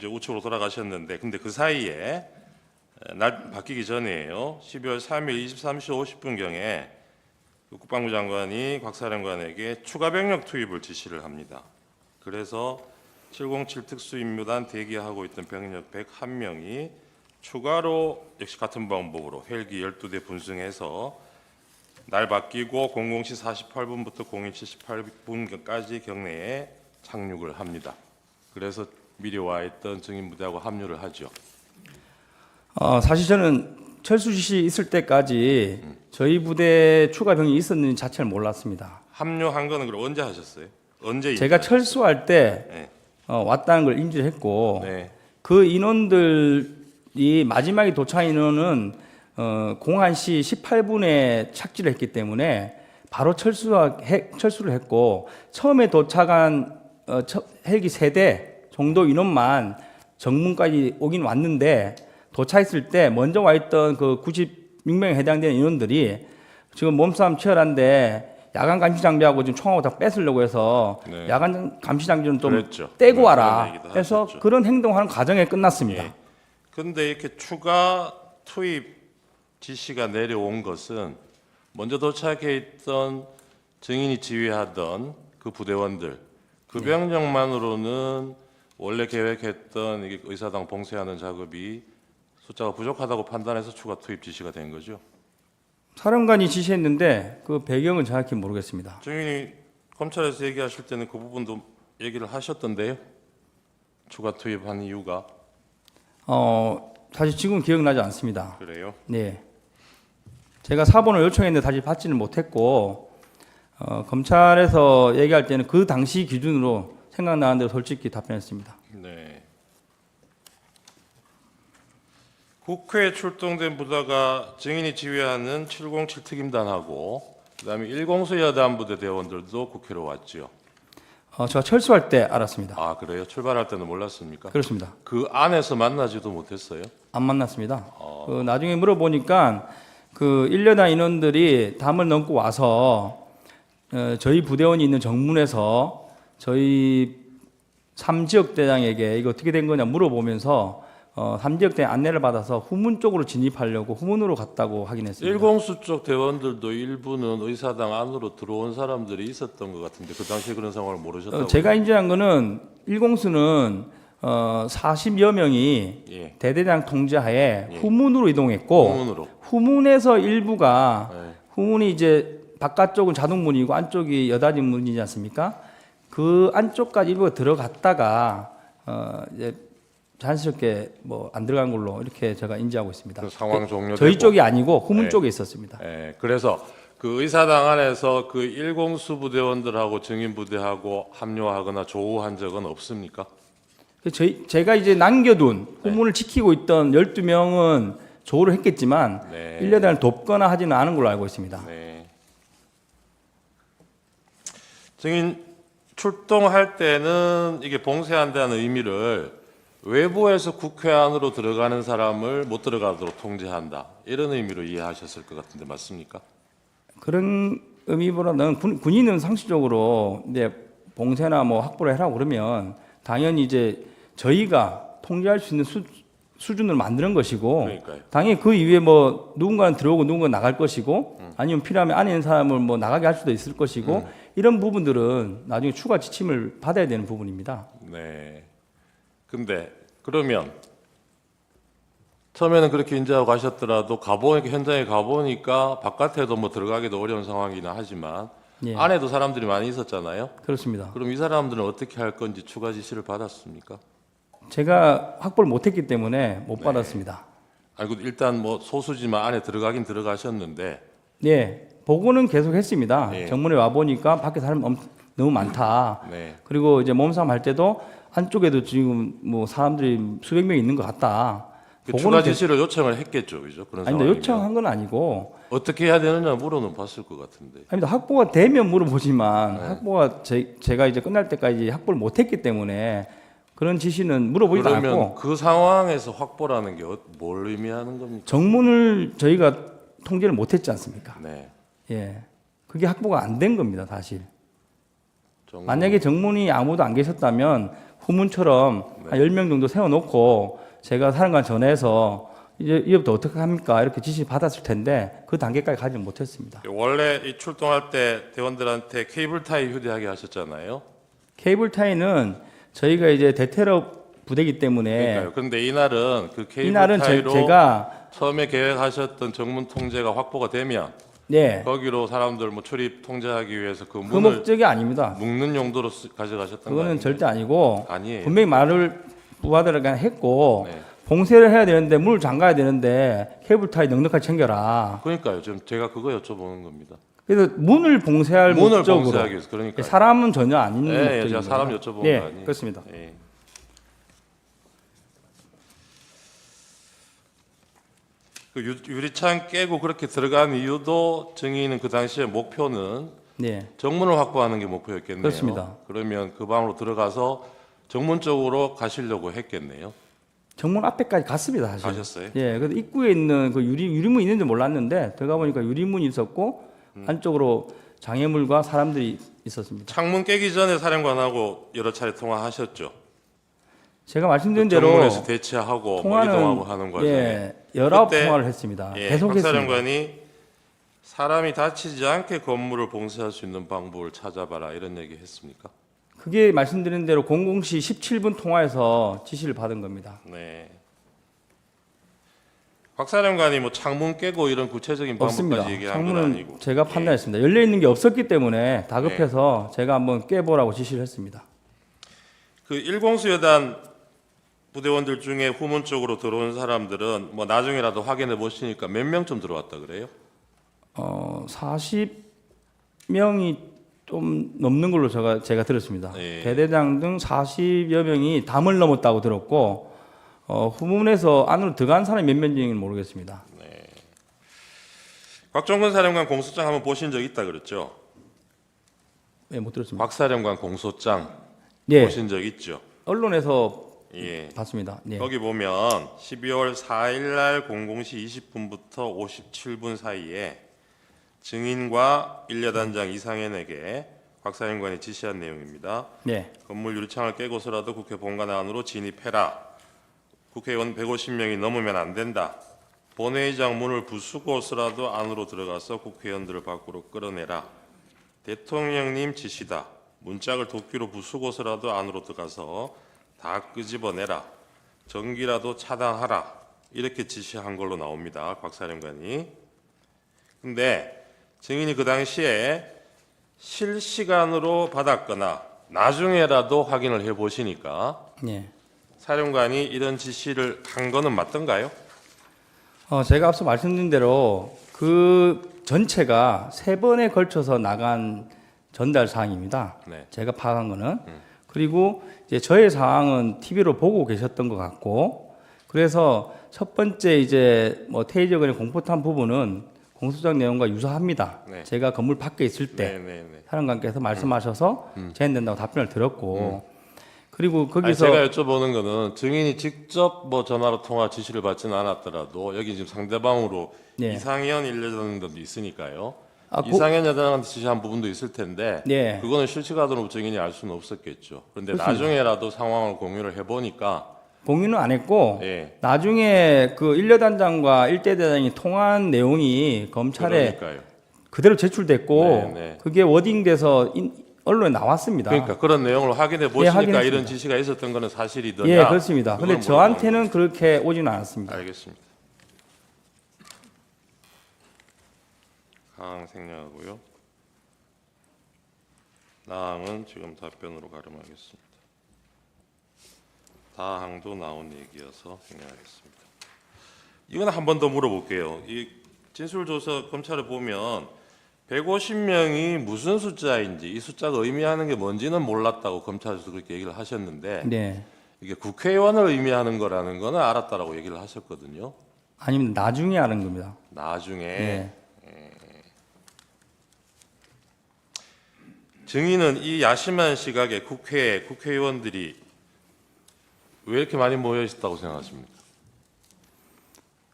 이제 우측으로 돌아가셨는데, 근데 그 사이에 날 바뀌기 전이에요. 12월 3일 23시 50분경에 국방부 장관이 곽 사령관에게 추가 병력 투입을 지시를 합니다. 그래서 707 특수임무단 대기하고 있던 병력 101명이 추가로 역시 같은 방법으로 헬기 12대 분승해서 날 바뀌고 00시 48분부터 01시 78분까지 경내에 착륙을 합니다. 그래서 미리 와 있던 증인부대하고 합류를 하죠. 사실 저는 철수 지시 있을 때까지 저희 부대 추가 병이 있었는지 자체를 몰랐습니다. 합류한 거는 그럼 언제 하셨어요? 언제 제가 인지하셨어요? 철수할 때 네. 왔다는 걸 인지를 했고 네. 그 인원들이 마지막에 도착한 인원은 01시 18분에 착지를 했기 때문에 바로 철수를 했고 처음에 도착한 헬기 3대 정도 인원만 정문까지 오긴 왔는데 도착했을 때 먼저 와 있던 그 96명에 해당되는 인원들이 지금 몸싸움 치열한데 야간 감시 장비하고 지금 총하고 다 뺏으려고 해서 네. 야간 감시 장비는 좀 그랬죠. 떼고 그런 와라 얘기도 해서 하셨죠. 그런 행동하는 과정에 끝났습니다. 예. 그런데 이렇게 추가 투입 지시가 내려온 것은 먼저 도착해 있던 증인이 지휘하던 그 부대원들 그 병력만으로는 원래 계획했던 이게 의사당 봉쇄하는 작업이 숫자가 부족하다고 판단해서 추가 투입 지시가 된 거죠. 사령관이 지시했는데 그 배경은 정확히 모르겠습니다. 증인이 검찰에서 얘기하실 때는 그 부분도 얘기를 하셨던데요. 추가 투입한 이유가 사실 지금 기억나지 않습니다. 그래요? 네. 제가 사본을 요청했는데 다시 받지는 못했고 검찰에서 얘기할 때는 그 당시 기준으로 생각나는 대로 솔직히 답변했습니다. 네. 국회에 출동된 부대가 증인이 지휘하는 707 특임단하고 그다음에 1공수 여단부대 대원들도 국회로 왔죠. 제가 철수할 때 알았습니다. 아 그래요? 출발할 때는 몰랐습니까? 그렇습니다. 그 안에서 만나지도 못했어요? 안 만났습니다. 나중에 물어보니까 그 1여단 인원들이 담을 넘고 와서 저희 부대원이 있는 정문에서 저희 3지역 대장에게 이거 어떻게 된 거냐 물어보면서 3지역 대장 안내를 받아서 후문 쪽으로 진입하려고 후문으로 갔다고 확인했습니다. 1공수 쪽 대원들도 일부는 의사당 안으로 들어온 사람들이 있었던 것 같은데 그 당시에 그런 상황을 모르셨다고요? 제가 인지한 거는 1공수는 40여 명이 예. 대대장 통제하에 예. 후문으로 이동했고 후문으로. 후문에서 일부가 네. 후문이 이제 바깥쪽은 자동문이고 안쪽이 여닫이 문이지 않습니까? 그 안쪽까지 일부가 들어갔다가 이제 자연스럽게 뭐 안 들어간 걸로 이렇게 제가 인지하고 있습니다. 그 상황 종료되고 저희 쪽이 아니고 후문 네. 쪽에 있었습니다. 예, 그래서 그 의사당 안에서 그 1공수 부대원들하고 증인 부대하고 합류하거나 조우한 적은 없습니까? 제가 이제 남겨둔 후문을 지키고 있던 12명은 조우를 했겠지만 네. 1여단을 돕거나 하지는 않은 걸로 알고 있습니다. 네. 증인 출동할 때는 이게 봉쇄한다는 의미를 외부에서 국회 안으로 들어가는 사람을 못 들어가도록 통제한다 이런 의미로 이해하셨을 것 같은데 맞습니까? 그런 의미보다는 군인은 상식적으로 이제 봉쇄나 뭐 확보를 해라고 그러면 당연히 이제 저희가 통제할 수 있는 수준을 만드는 것이고 그러니까요. 당연히 그 이후에 뭐 누군가는 들어오고 누군가는 나갈 것이고 아니면 필요하면 안에 있는 사람을 뭐 나가게 할 수도 있을 것이고 이런 부분들은 나중에 추가 지침을 받아야 되는 부분입니다. 네. 근데 그러면 처음에는 그렇게 인지하고 가셨더라도 현장에 가보니까 바깥에도 뭐 들어가기도 어려운 상황이긴 하지만 예. 안에도 사람들이 많이 있었잖아요. 그렇습니다. 그럼 이 사람들은 어떻게 할 건지 추가 지시를 받았습니까? 제가 확보를 못했기 때문에 못 받았습니다. 아이고 일단 뭐 소수지만 안에 들어가긴 들어가셨는데 네, 보고는 계속 했습니다. 예. 정문에 와 보니까 밖에 사람 너무 많다. 네. 그리고 이제 몸싸움 할 때도 안쪽에도 지금 뭐 사람들이 수백 명 있는 것 같다. 그 보고는 추가 지시를 요청을 했겠죠, 그죠? 그런 아닙니다. 상황이면 요청한 건 아니고 어떻게 해야 되느냐 물어는 봤을 것 같은데. 아닙니다. 확보가 되면 물어보지만 네. 확보가 제가 이제 끝날 때까지 확보를 못했기 때문에 그런 지시는 물어보지도 그러면 않았고 그 상황에서 확보라는 게 뭘 의미하는 겁니까? 정문을 저희가 통제를 못했지 않습니까? 네. 예, 그게 확보가 안 된 겁니다, 사실. 정문. 만약에 정문이 아무도 안 계셨다면 후문처럼 한 10명 정도 세워놓고 제가 사령관 전해서 이제부터 어떻게 합니까? 이렇게 지시 받았을 텐데 그 단계까지 가지 못했습니다. 원래 이 출동할 때 대원들한테 케이블 타이 휴대하게 하셨잖아요. 케이블 타이는 저희가 이제 대테러 부대이기 때문에 그러니까요. 그런데 이날은 그 케이블 이날은 타이로 제가 처음에 계획하셨던 정문 통제가 확보가 되면 네, 거기로 사람들 뭐 출입 통제하기 위해서 그 그 문을 목적이 아닙니다. 묶는 용도로 가져가셨던 거 그거는 아니에요? 절대 아니고 아니에요. 분명히 말을 부하들에게 했고 네. 봉쇄를 해야 되는데 문을 잠가야 되는데 케이블 타이 넉넉하게 챙겨라. 그러니까요. 지금 제가 그거 여쭤보는 겁니다. 그래서 문을 봉쇄할 문을 목적으로 봉쇄하기 위해서 그러니까. 사람은 전혀 아닌 예, 목적입니다. 제가 사람 여쭤본 네, 거 아니에요. 그렇습니다. 예. 그 유리창 깨고 그렇게 들어간 이유도 증인은 그 당시에 목표는 네, 정문을 확보하는 게 목표였겠네요. 그렇습니다. 그러면 그 방으로 들어가서 정문 쪽으로 가시려고 했겠네요. 정문 앞에까지 갔습니다. 사실. 가셨어요? 예, 그래서 입구에 있는 그 유리문 있는지 몰랐는데 들어가 보니까 유리문이 있었고 안쪽으로 장애물과 사람들이 있었습니다. 창문 깨기 전에 사령관하고 여러 차례 통화하셨죠. 제가 말씀드린 대로 정문에서 대치하고 뭐 통화는 이동하고 하는 과정에 예, 19 그때, 통화를 했습니다. 예, 계속 박 했습니다. 사령관이 사람이 다치지 않게 건물을 봉쇄할 수 있는 방법을 찾아봐라 이런 얘기 했습니까? 그게 말씀드린 대로 00시 17분 통화에서 지시를 받은 겁니다. 네. 박 사령관이 뭐 창문 깨고 이런 구체적인 없습니다. 방법까지 얘기한 건 창문은 아니고 제가 판단했습니다. 열려 있는 게 없었기 때문에 다급해서 제가 한번 깨보라고 지시를 했습니다. 그 일공수여단 부대원들 중에 후문 쪽으로 들어온 사람들은 뭐 나중에라도 확인해 보시니까 몇 명쯤 들어왔다 그래요? 40명이 좀 넘는 걸로 제가 들었습니다. 예. 대대장 등 40여 명이 담을 넘었다고 들었고 후문에서 안으로 들어간 사람이 몇 명인지는 모르겠습니다. 곽종근 사령관 공소장 한번 보신 적 있다 그랬죠? 네, 못 들었습니다. 박 사령관 공소장 네, 보신 적 있죠? 언론에서 예. 봤습니다. 네. 거기 보면 12월 4일 날 00시 20분부터 57분 사이에 증인과 일여단장 이상현에게 곽 사령관이 지시한 내용입니다. 네. 건물 유리창을 깨고서라도 국회 본관 안으로 진입해라. 국회의원 150명이 넘으면 안 된다. 본회의장 문을 부수고서라도 안으로 들어가서 국회의원들을 밖으로 끌어내라. 대통령님 지시다. 문짝을 도끼로 부수고서라도 안으로 들어가서 다 끄집어내라. 전기라도 차단하라. 이렇게 지시한 걸로 나옵니다. 곽 사령관이. 근데 증인이 그 당시에 실시간으로 받았거나 나중에라도 확인을 해 보시니까 네. 사령관이 이런 지시를 한 거는 맞던가요? 제가 앞서 말씀드린 대로 그 전체가 3번에 걸쳐서 나간 전달 사항입니다. 네. 제가 파악한 거는. 그리고 이제 저의 사항은 TV로 보고 계셨던 것 같고, 그래서 첫 번째 이제 뭐 테이저건의 공포탄 부분은 공소장 내용과 유사합니다. 네. 제가 건물 밖에 있을 때 네네네. 사령관께서 말씀하셔서 제한된다고 답변을 드렸고, 그리고 아니, 거기서 제가 여쭤보는 거는 증인이 직접 뭐 전화로 통화 지시를 받지는 않았더라도 여기 지금 상대방으로 네. 이상현 일여단도 있으니까요. 아, 이상현 여단한테 지시한 부분도 있을 텐데 네. 그거는 실시간으로 증인이 알 수는 없었겠죠. 그런데 그렇습니다. 나중에라도 상황을 공유를 해보니까 공유는 안 했고, 예, 나중에 그 일여단장과 일대대장이 통화한 내용이 검찰에 그러니까요. 그대로 제출됐고 네, 네. 그게 워딩돼서 언론에 나왔습니다. 그러니까 그런 내용을 확인해 보시니까 확인했습니다. 이런 지시가 있었던 거는 사실이더냐? 예, 그렇습니다. 근데 그걸 저한테는 그렇게 오지는 않았습니다. 알겠습니다. 강 생략하고요. 나항은 지금 답변으로 가름하겠습니다. 다항도 나온 얘기여서 생략하겠습니다. 이건 한 번 더 물어볼게요. 이 진술조서 검찰을 보면 150명이 무슨 숫자인지 이 숫자가 의미하는 게 뭔지는 몰랐다고 검찰에서 그렇게 얘기를 하셨는데 네. 이게 국회의원을 의미하는 거라는 거는 알았다라고 얘기를 하셨거든요. 아니면 나중에 하는 겁니다. 나중에 네. 증인은 이 야심한 시각에 국회에 국회의원들이 왜 이렇게 많이 모여 있었다고 생각하십니까?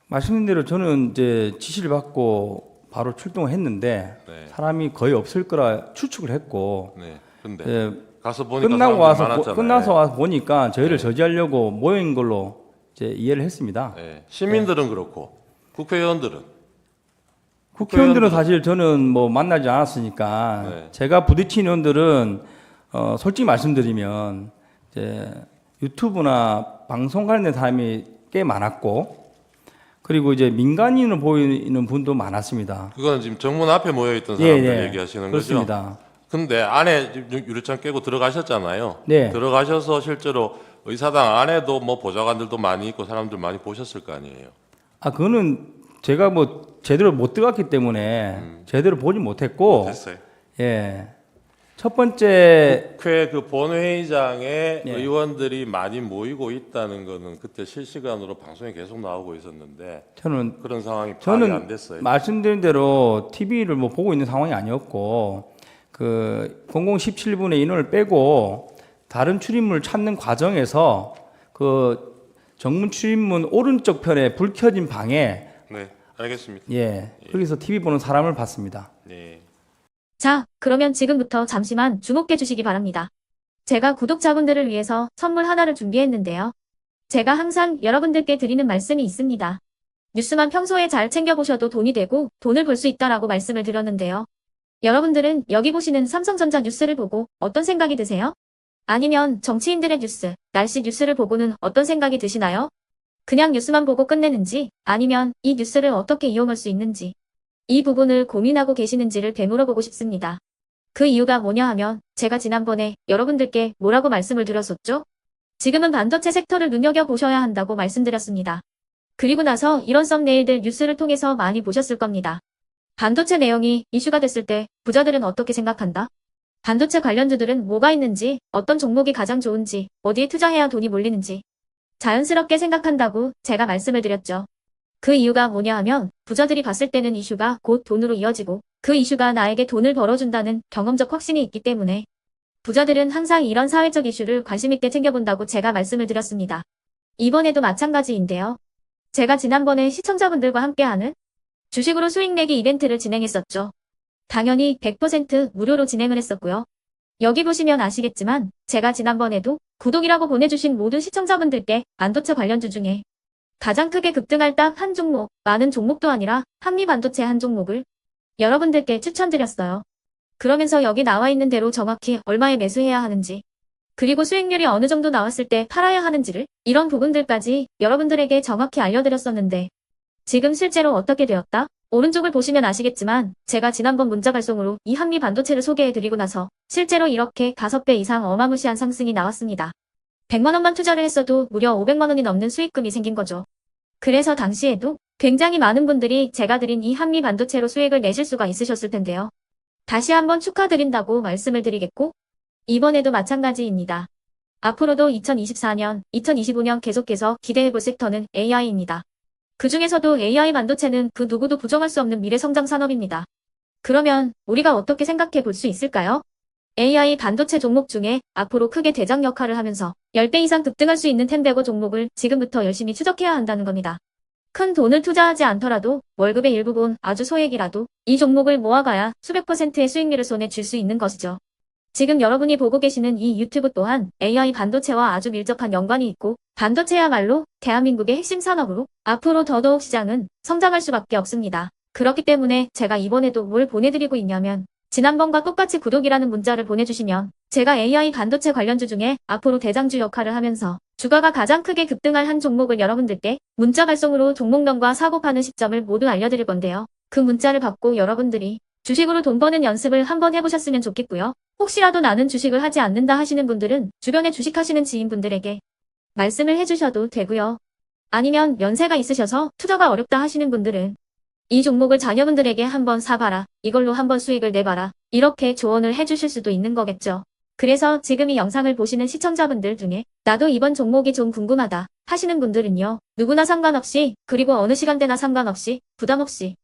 말씀드린 대로 저는 이제 지시를 받고 바로 출동을 했는데 네. 사람이 거의 없을 거라 추측을 했고 네. 근데 예, 가서 보니까 끝나고 사람들이 와서 많았잖아요. 끝나서 와서 보니까 저희를 네. 저지하려고 모인 걸로 이제 이해를 했습니다. 예. 시민들은 그렇고 국회의원들은 국회의원들은 사실 저는 뭐 만나지 않았으니까 네. 제가 부딪힌 의원들은 솔직히 말씀드리면 이제 유튜브나 방송 관련된 사람이 꽤 많았고 그리고 이제 민간인으로 보이는 분도 많았습니다. 그거는 지금 정문 앞에 모여 있던 사람들 얘기하시는 거죠? 그렇습니다. 근데 안에 유리창 깨고 들어가셨잖아요. 네. 들어가셔서 실제로 의사당 안에도 뭐 보좌관들도 많이 있고 사람들 많이 보셨을 거 아니에요. 아 그거는 제가 뭐 제대로 못 들어갔기 때문에 제대로 보지 못했고 됐어요. 예. 첫 번째 국회 그 본회의장에 예. 의원들이 많이 모이고 있다는 거는 그때 실시간으로 방송에 계속 나오고 있었는데 저는 그런 상황이 파악이 안 저는 됐어요. 말씀드린 대로 TV를 뭐 보고 있는 상황이 아니었고 그 0017분의 인원을 빼고 다른 출입문을 찾는 과정에서 그 정문 출입문 오른쪽 편에 불 켜진 방에 네, 알겠습니다. 예 거기서 TV 보는 사람을 봤습니다. 네. 자, 그러면 지금부터 잠시만 주목해 주시기 바랍니다. 제가 구독자분들을 위해서 선물 하나를 준비했는데요. 제가 항상 여러분들께 드리는 말씀이 있습니다. 뉴스만 평소에 잘 챙겨보셔도 돈이 되고 돈을 벌 수 있다라고 말씀을 드렸는데요. 여러분들은 여기 보시는 삼성전자 뉴스를 보고 어떤 생각이 드세요? 아니면 정치인들의 뉴스, 날씨 뉴스를 보고는 어떤 생각이 드시나요? 그냥 뉴스만 보고 끝내는지 아니면 이 뉴스를 어떻게 이용할 수 있는지 이 부분을 고민하고 계시는지를 되물어보고 싶습니다. 그 이유가 뭐냐 하면 제가 지난번에 여러분들께 뭐라고 말씀을 드렸었죠? 지금은 반도체 섹터를 눈여겨보셔야 한다고 말씀드렸습니다. 그리고 나서 이런 썸네일들 뉴스를 통해서 많이 보셨을 겁니다. 반도체 내용이 이슈가 됐을 때 부자들은 어떻게 생각한다? 반도체 관련주들은 뭐가 있는지, 어떤 종목이 가장 좋은지, 어디에 투자해야 돈이 몰리는지 자연스럽게 생각한다고 제가 말씀을 드렸죠. 그 이유가 뭐냐 하면 부자들이 봤을 때는 이슈가 곧 돈으로 이어지고 그 이슈가 나에게 돈을 벌어준다는 경험적 확신이 있기 때문에 부자들은 항상 이런 사회적 이슈를 관심 있게 챙겨본다고 제가 말씀을 드렸습니다. 이번에도 마찬가지인데요. 제가 지난번에 시청자분들과 함께하는 주식으로 수익 내기 이벤트를 진행했었죠. 당연히 100% 무료로 진행을 했었고요. 여기 보시면 아시겠지만 제가 지난번에도 구독이라고 보내주신 모든 시청자분들께 반도체 관련주 중에 가장 크게 급등할 딱 한 종목, 많은 종목도 아니라 한미반도체 한 종목을 여러분들께 추천드렸어요. 그러면서 여기 나와 있는 대로 정확히 얼마에 매수해야 하는지, 그리고 수익률이 어느 정도 나왔을 때 팔아야 하는지를 이런 부분들까지 여러분들에게 정확히 알려드렸었는데 지금 실제로 어떻게 되었다? 오른쪽을 보시면 아시겠지만 제가 지난번 문자 발송으로 이 한미반도체를 소개해드리고 나서 실제로 이렇게 5배 이상 어마무시한 상승이 나왔습니다. 100만 원만 투자를 했어도 무려 500만 원이 넘는 수익금이 생긴 거죠. 그래서 당시에도 굉장히 많은 분들이 제가 드린 이 한미 반도체로 수익을 내실 수가 있으셨을 텐데요. 다시 한번 축하드린다고 말씀을 드리겠고 이번에도 마찬가지입니다. 앞으로도 2024년, 2025년 계속해서 기대해볼 섹터는 AI입니다. 그 중에서도 AI 반도체는 그 누구도 부정할 수 없는 미래 성장 산업입니다. 그러면 우리가 어떻게 생각해 볼 수 있을까요? AI 반도체 종목 중에 앞으로 크게 대장 역할을 하면서 10배 이상 급등할 수 있는 템베고 종목을 지금부터 열심히 추적해야 한다는 겁니다. 큰 돈을 투자하지 않더라도 월급의 일부분 아주 소액이라도 이 종목을 모아가야 수백 %의 수익률을 손에 쥘 수 있는 것이죠. 지금 여러분이 보고 계시는 이 유튜브 또한 AI 반도체와 아주 밀접한 연관이 있고 반도체야말로 대한민국의 핵심 산업으로 앞으로 더더욱 시장은 성장할 수밖에 없습니다. 그렇기 때문에 제가 이번에도 뭘 보내드리고 있냐면 지난번과 똑같이 구독이라는 문자를 보내주시면 제가 AI 반도체 관련주 중에 앞으로 대장주 역할을 하면서 주가가 가장 크게 급등할 한 종목을 여러분들께 문자 발송으로 종목명과 사고 파는 시점을 모두 알려드릴 건데요. 그 문자를 받고 여러분들이 주식으로 돈 버는 연습을 한번 해보셨으면 좋겠고요. 혹시라도 나는 주식을 하지 않는다 하시는 분들은 주변에 주식하시는 지인분들에게 말씀을 해주셔도 되고요. 아니면 연세가 있으셔서 투자가 어렵다 하시는 분들은 이 종목을 자녀분들에게 한번 사봐라. 이걸로 한번 수익을 내봐라. 이렇게 조언을 해주실 수도 있는 거겠죠. 그래서 지금 이 영상을 보시는 시청자분들 중에 나도 이번 종목이 좀 궁금하다 하시는 분들은요. 누구나 상관없이 그리고 어느 시간대나 상관없이 부담 없이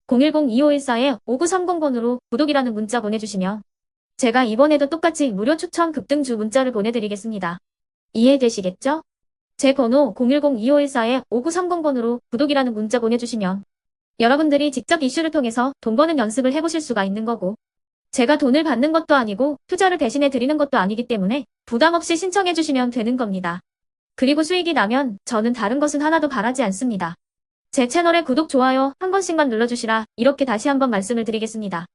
010-2514-5930번으로 구독이라는 문자 보내주시면 제가 이번에도 똑같이 무료 추천 급등주 문자를 보내드리겠습니다. 이해되시겠죠? 제 번호 010-2514-5930번으로 구독이라는 문자 보내주시면 여러분들이 직접 이슈를 통해서 돈 버는 연습을 해보실 수가 있는 거고 제가 돈을 받는 것도 아니고 투자를 대신해 드리는 것도 아니기 때문에 부담 없이 신청해 주시면 되는 겁니다. 그리고 수익이 나면 저는 다른 것은 하나도 바라지 않습니다. 제 채널에 구독, 좋아요 한 번씩만 눌러주시라 이렇게 다시 한번 말씀을 드리겠습니다.